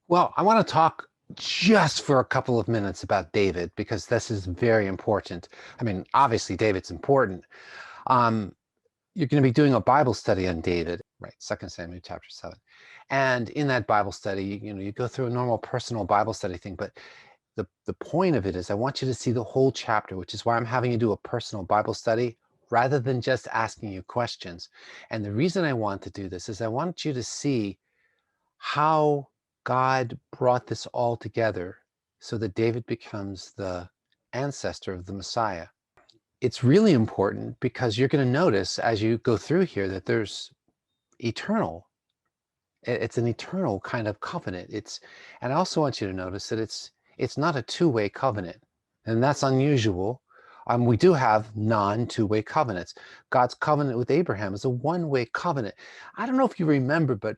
Well, I want to talk just for a couple of minutes about David because this is very important. I mean, obviously David's important. Um, you're going to be doing a Bible study on David, right? 2 Samuel chapter 7. And in that Bible study, you go through a normal personal Bible study thing, but the point of it is I want you to see the whole chapter, which is why I'm having you do a personal Bible study rather than just asking you questions. And the reason I want to do this is I want you to see how God brought this all together so that David becomes the ancestor of the Messiah. It's really important because you're going to notice as you go through here that there's eternal. It's an eternal kind of covenant. And I also want you to notice that it's not a two-way covenant, and that's unusual. We do have non-two-way covenants. God's covenant with Abraham is a one-way covenant. I don't know if you remember, but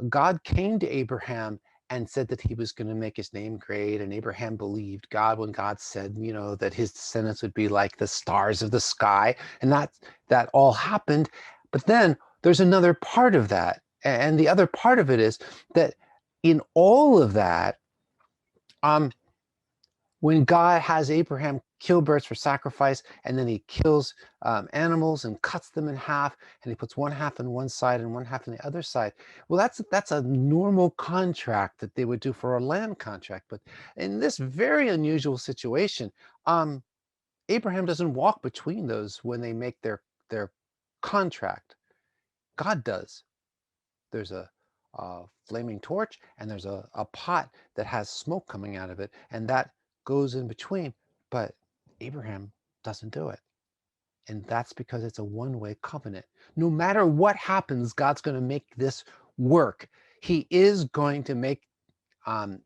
God came to Abraham and said that he was going to make his name great, and Abraham believed God when God said, that his descendants would be like the stars of the sky, and that all happened. But then there's another part of that. And the other part of it is that in all of that, when God has Abraham kill birds for sacrifice, and then he kills animals and cuts them in half, and he puts one half on one side and one half on the other side. Well, that's a normal contract that they would do for a land contract. But in this very unusual situation, Abraham doesn't walk between those when they make their contract. God does. There's a flaming torch, and there's a pot that has smoke coming out of it, and that goes in between. But Abraham doesn't do it. And that's because it's a one-way covenant. No matter what happens, God's going to make this work. He is going to make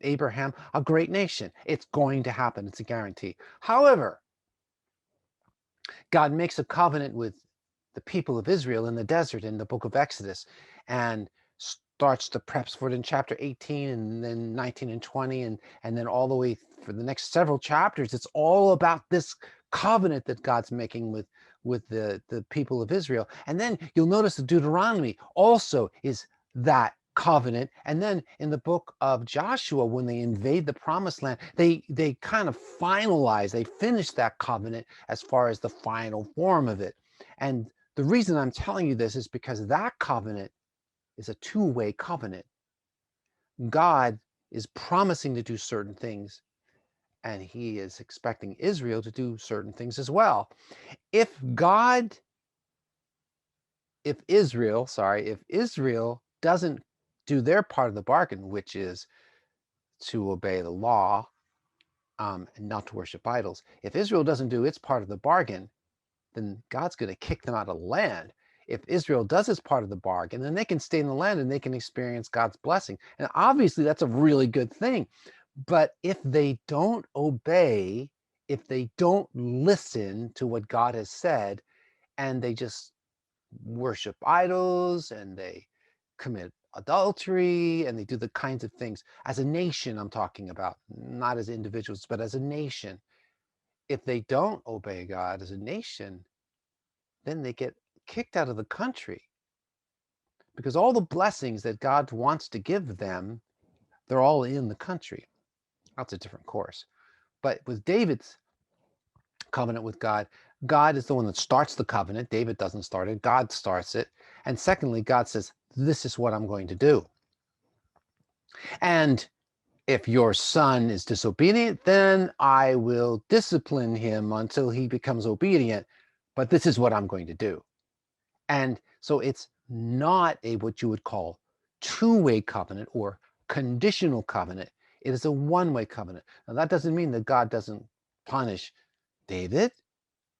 Abraham a great nation. It's going to happen. It's a guarantee. However, God makes a covenant with the people of Israel in the desert in the book of Exodus, and starts the preps for it in chapter 18 and then 19 and 20, and then all the way for the next several chapters. It's all about this covenant that God's making with the people of Israel. And then you'll notice that Deuteronomy also is that covenant. And then in the book of Joshua, when they invade the promised land, they kind of they finish that covenant as far as the final form of it. And the reason I'm telling you this is because that covenant is a two-way covenant. God is promising to do certain things, and he is expecting Israel to do certain things as well. If God, if Israel doesn't do their part of the bargain, which is to obey the law, and not to worship idols, if Israel doesn't do its part of the bargain, then God's going to kick them out of the land. If Israel does its part of the bargain, then they can stay in the land and they can experience God's blessing. And obviously, that's a really good thing. But if they don't obey, if they don't listen to what God has said, and they just worship idols and they commit adultery and they do the kinds of things as a nation, I'm talking about, not as individuals, but as a nation. If they don't obey God as a nation, then they get kicked out of the country because all the blessings that God wants to give them, they're all in the country. That's a different course. But with David's covenant with God, God is the one that starts the covenant. David doesn't start it. God starts it. And secondly, God says, this is what I'm going to do. And if your son is disobedient, then I will discipline him until he becomes obedient. But this is what I'm going to do. And so it's not a what you would call two-way covenant or conditional covenant. It is a one-way covenant. Now, that doesn't mean that God doesn't punish David,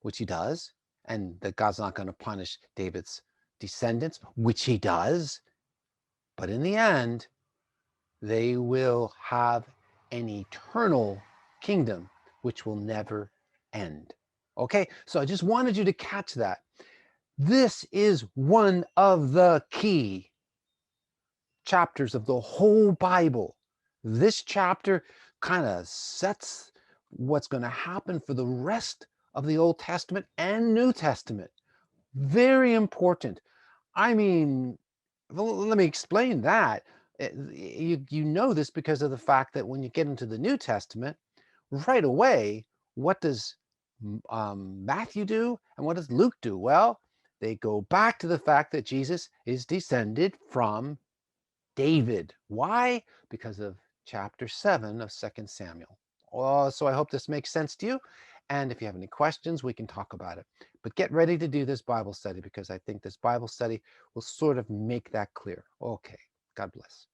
which he does, and that God's not going to punish David's descendants, which he does. But in the end, they will have an eternal kingdom which will never end. Okay, so I just wanted you to catch that. This is one of the key chapters of the whole Bible. This chapter kind of sets what's going to happen for the rest of the Old Testament and New Testament. Very important. I mean, well, let me explain that. You know this because of the fact that when you get into the New Testament, right away, what does Matthew do and what does Luke do? Well, they go back to the fact that Jesus is descended from David. Why? Because of chapter 7 of 2nd Samuel. So I hope this makes sense to you. And if you have any questions, we can talk about it. But get ready to do this Bible study because I think this Bible study will sort of make that clear. Okay. God bless.